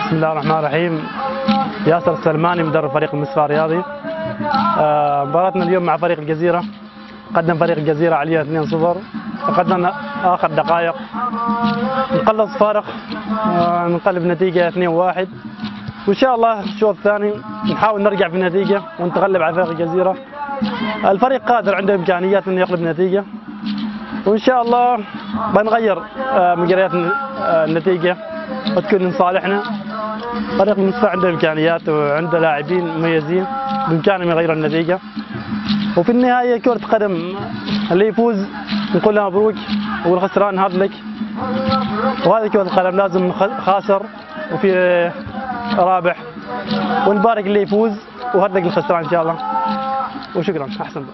بسم الله الرحمن الرحيم. ياسر السلماني مدرب فريق المصفى الرياضي. مباراتنا اليوم مع فريق الجزيرة. قدم فريق الجزيرة عليها 2-0. تقدمنا آخر دقائق نخلص فارق، نقلب نتيجة 2-1، وإن شاء الله الشوط الثاني نحاول نرجع في النتيجة ونتغلب على فريق الجزيرة. الفريق قادر، عنده إمكانيات إنه يقلب نتيجة، وإن شاء الله بنغير مجريات النتيجة وتكون لصالحنا. فريق المصفى عنده إمكانيات وعنده لاعبين مميزين بإمكانهم يغيروا النتيجة. وفي النهاية كرة قدم، اللي يفوز نقول له مبروك والخسران هارد لك، وهذه كرة القدم لازم خاسر وفي رابح، ونبارك اللي يفوز وهارد لك الخسران إن شاء الله. وشكرا، أحسن.